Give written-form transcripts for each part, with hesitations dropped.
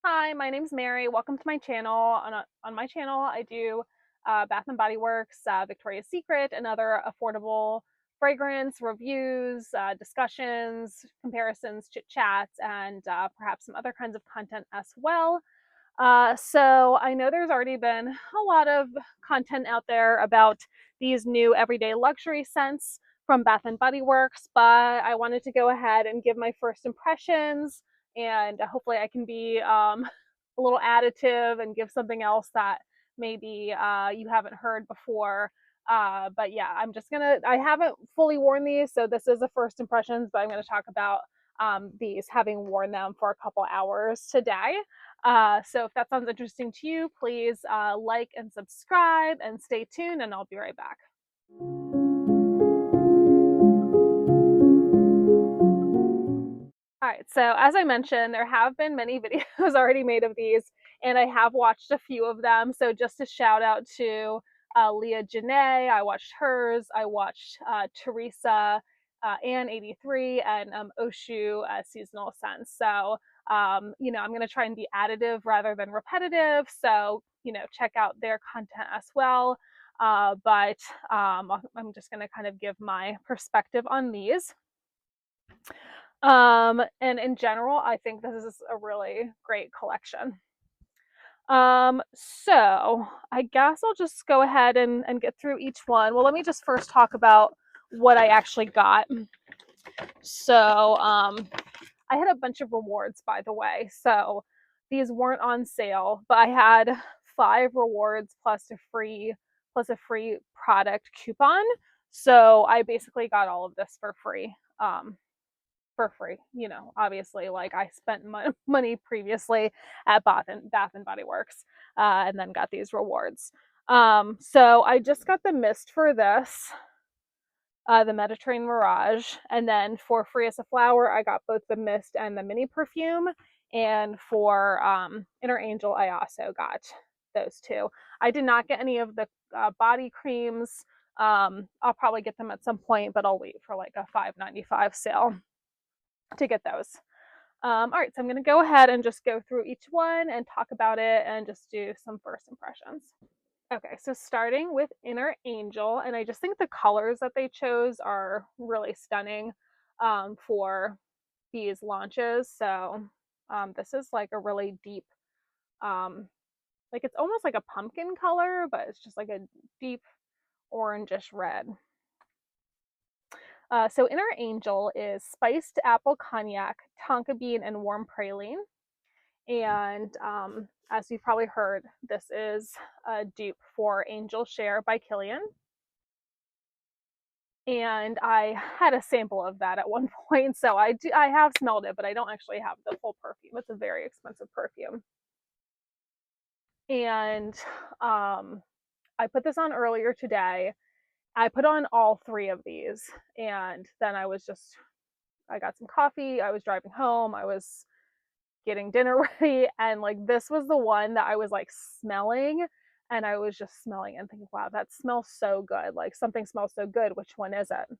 Hi, my name's Mary. Welcome to my channel. On my channel, I do Bath and Body Works, Victoria's Secret, and other affordable fragrance reviews, discussions, comparisons, chit chats, and perhaps some other kinds of content as well. So I know there's already been a lot of content out there about these new everyday luxury scents from Bath and Body Works, but I wanted to go ahead and give my first impressions, and hopefully I can be a little additive and give something else that maybe you haven't heard before. But yeah, I haven't fully worn these, so this is a first impressions, but I'm going to talk about these having worn them for a couple hours today. So if that sounds interesting to you, please like and subscribe and stay tuned, and I'll be right back. All right, so as I mentioned, there have been many videos already made of these, and I have watched a few of them. So just a shout out to Leah Janae, I watched hers. I watched Teresa, Ann83, and Oshu Seasonal Scents. So, I'm going to try and be additive rather than repetitive. So, check out their content as well. But I'm just going to kind of give my perspective on these. And in general, I think this is a really great collection. So I guess I'll just go ahead and get through each one. Well, let me just first talk about what I actually got. So, I had a bunch of rewards, by the way. So these weren't on sale, but I had 5 rewards plus a free product coupon. So I basically got all of this for free. Obviously, like I spent money previously at Bath and Body Works, and then got these rewards. So I just got the mist for this, the Mediterranean Mirage, and then for free as a flower, I got both the mist and the mini perfume. And for Inner Angel, I also got those two. I did not get any of the body creams. I'll probably get them at some point, but I'll wait for like a $5.95 sale to get those. All right, so I'm going to go ahead and just go through each one and talk about it and just do some first impressions. Okay, so starting with Inner Angel, and I just think the colors that they chose are really stunning for these launches. So this is like a really deep, like it's almost like a pumpkin color, but it's just like a deep orangish red. So Inner Angel is spiced apple cognac, tonka bean, and warm praline. And as you've probably heard, this is a dupe for Angel Share by Kilian. And I had a sample of that at one point, so I have smelled it, but I don't actually have the full perfume. It's a very expensive perfume. And I put this on earlier today. I put on all 3 of these, and then I got some coffee. I was driving home. I was getting dinner ready, and like this was the one that I was like smelling, and I was just smelling and thinking, wow, that smells so good. Like something smells so good. Which one is it?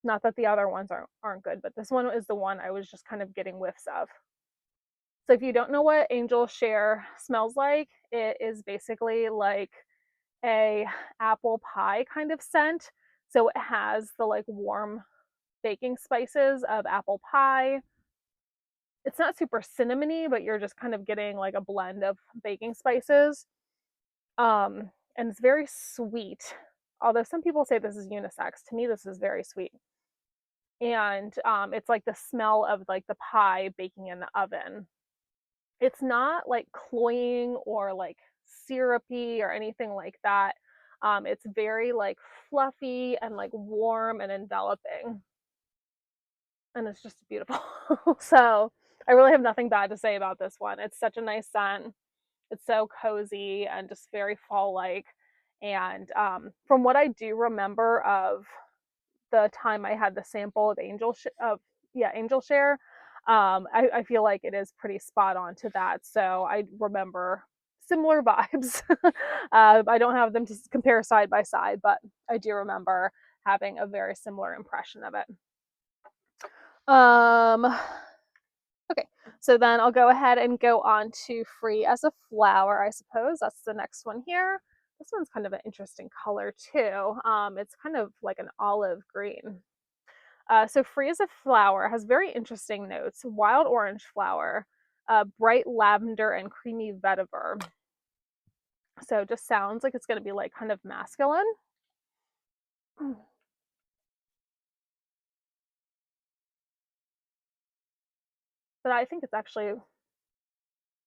Not that the other ones aren't good, but this one is the one I was just kind of getting whiffs of. So if you don't know what Angel Share smells like, it is basically like a apple pie kind of scent. So it has the like warm baking spices of apple pie. It's not super cinnamony, but you're just kind of getting like a blend of baking spices. And it's very sweet. Although some people say this is unisex, to me this is very sweet. And it's like the smell of like the pie baking in the oven. It's not like cloying or like syrupy or anything like that. It's very like fluffy and like warm and enveloping. And it's just beautiful. So I really have nothing bad to say about this one. It's such a nice scent. It's so cozy and just very fall-like. And from what I do remember of the time I had the sample of Angel Share, I feel like it is pretty spot on to that. So I remember similar vibes. I don't have them to compare side by side, but I do remember having a very similar impression of it. Um, okay, So then I'll go ahead and go on to Free as a Flower, I suppose. That's the next one here. This one's kind of an interesting color too. It's kind of like an olive green. So Free as a Flower has very interesting notes. Wild orange flower, bright lavender, and creamy vetiver. So it just sounds like it's going to be like kind of masculine. But I think it's actually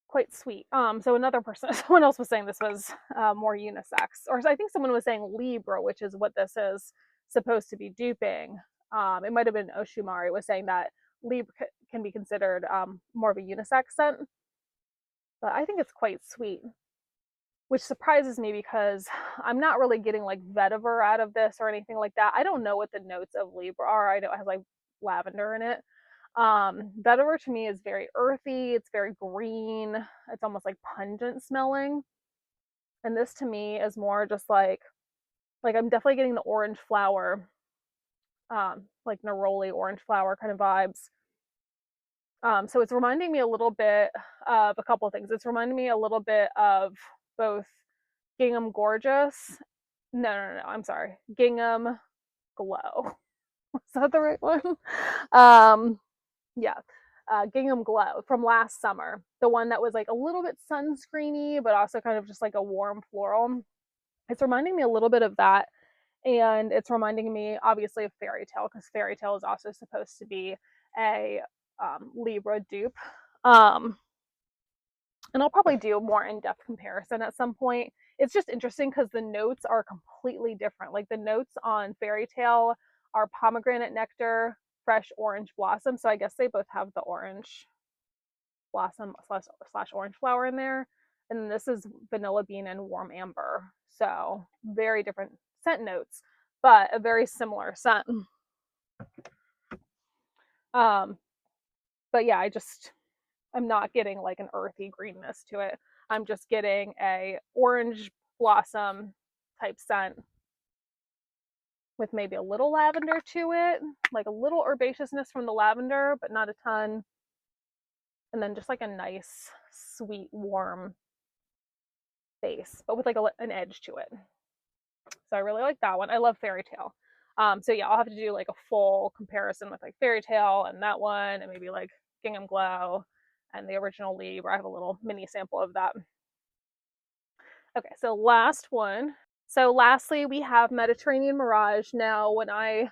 quite sweet. So another person, someone else was saying this was more unisex, or I think someone was saying Libra, which is what this is supposed to be duping. It might have been Oshumari was saying that Libra can be considered more of a unisex scent, but I think it's quite sweet, which surprises me because I'm not really getting like vetiver out of this or anything like that. I don't know what the notes of Libra are. I know it has like lavender in it. Vetiver to me is very earthy. It's very green. It's almost like pungent smelling. And this to me is more just like I'm definitely getting the orange flower, like neroli orange flower kind of vibes. So it's reminding me a little bit of a couple of things. It's reminding me a little bit of both Gingham Gorgeous. No. I'm sorry. Gingham Glow. Was that the right one? Um, yeah. Gingham Glow from last summer. The one that was like a little bit sunscreeny, but also kind of just like a warm floral. It's reminding me a little bit of that. And it's reminding me, obviously, of Fairy Tale, because Fairy Tale is also supposed to be a Libra dupe. Um, and I'll probably do a more in-depth comparison at some point. It's just interesting because the notes are completely different. Like the notes on Fairy Tale are pomegranate nectar, fresh orange blossom. So I guess they both have the orange blossom slash orange flower in there. And then this is vanilla bean and warm amber. So very different scent notes, but a very similar scent. Um, but yeah, I'm not getting like an earthy greenness to it. I'm just getting a orange blossom type scent with maybe a little lavender to it, like a little herbaceousness from the lavender, but not a ton. And then just like a nice, sweet, warm base, but with like an edge to it. So I really like that one. I love Fairy Tale. So yeah, I'll have to do like a full comparison with like Fairy Tale and that one, and maybe like Gingham Glow and the original Lee, where I have a little mini sample of that. Okay, so last one. So lastly, we have Mediterranean Mirage. Now, when I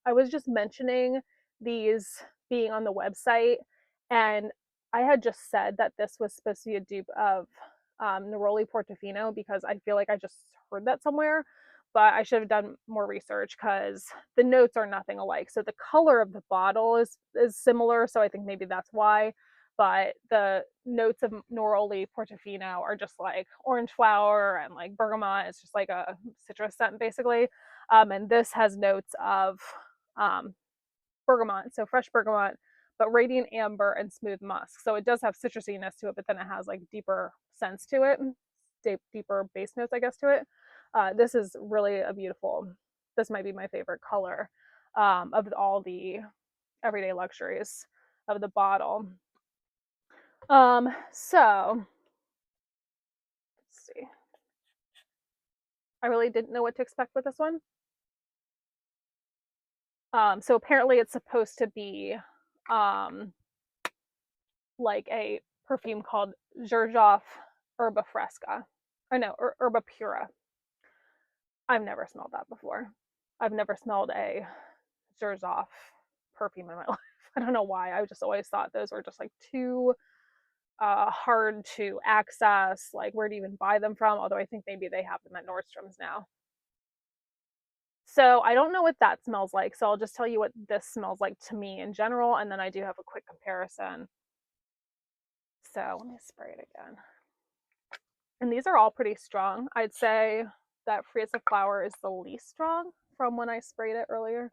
was just mentioning these being on the website, and I had just said that this was supposed to be a dupe of Neroli Portofino because I feel like I just heard that somewhere, but I should have done more research because the notes are nothing alike. So the color of the bottle is similar, so I think maybe that's why. But the notes of Neroli Portofino are just like orange flower and like bergamot. It's just like a citrus scent basically. And this has notes of um, bergamot, so fresh bergamot, but radiant amber and smooth musk. So it does have citrusiness to it, but then it has like deeper scents to it, deeper base notes, I guess, to it. This is really a beautiful. This might be my favorite color of all the everyday luxuries of the bottle. So let's see. I really didn't know what to expect with this one. So apparently it's supposed to be um, like a perfume called Xerjoff Herba Fresca. Or no, Herba Pura. I've never smelled that before. I've never smelled a Xerjoff perfume in my life. I don't know why. I just always thought those were just like too hard to access. Like, where to even buy them from? Although I think maybe they have them at Nordstrom's now. So I don't know what that smells like. So I'll just tell you what this smells like to me in general, and then I do have a quick comparison. So let me spray it again. And these are all pretty strong. I'd say that Free as a Flower is the least strong from when I sprayed it earlier.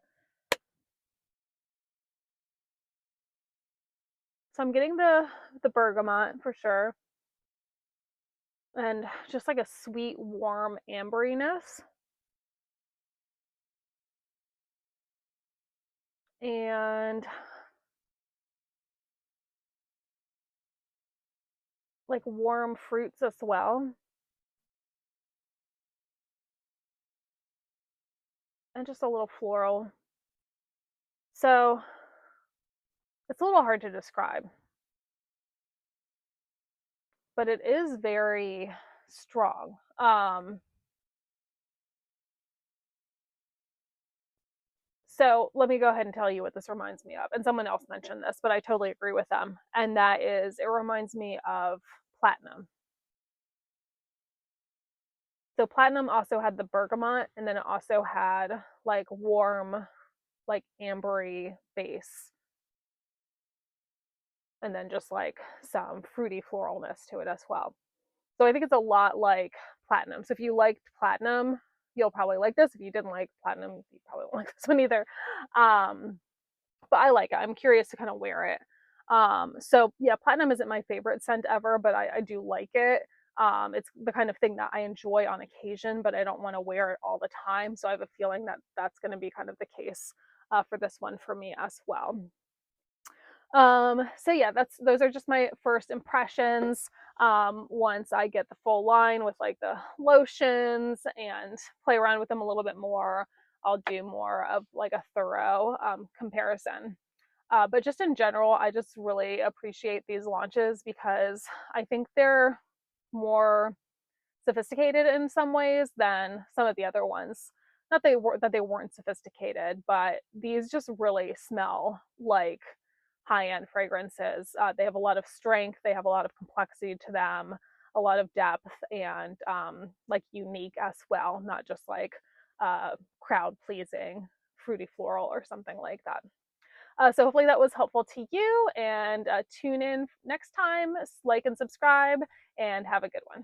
So I'm getting the bergamot for sure. And just like a sweet, warm amberiness. And like warm fruits as well, and just a little floral. So it's a little hard to describe, but it is very strong. So let me go ahead and tell you what this reminds me of. And someone else mentioned this, but I totally agree with them. And that is, it reminds me of platinum. So platinum also had the bergamot, and then it also had like warm, like ambery base, and then just like some fruity floralness to it as well. So I think it's a lot like platinum. So if you liked platinum, you'll probably like this. If you didn't like platinum, you probably won't like this one either. Um, but I like it. I'm curious to kind of wear it. So yeah, platinum isn't my favorite scent ever, but I do like it. It's the kind of thing that I enjoy on occasion, but I don't want to wear it all the time. So I have a feeling that that's going to be kind of the case for this one for me as well. So yeah, that's those are just my first impressions. Once I get the full line with like the lotions and play around with them a little bit more, I'll do more of like a thorough comparison. But just in general, I just really appreciate these launches because I think they're more sophisticated in some ways than some of the other ones. Not that they weren't sophisticated, but these just really smell like high-end fragrances. They have a lot of strength, they have a lot of complexity to them, a lot of depth, and like unique as well, not just like crowd pleasing fruity floral or something like that. So hopefully that was helpful to you, and tune in next time, like and subscribe, and have a good one.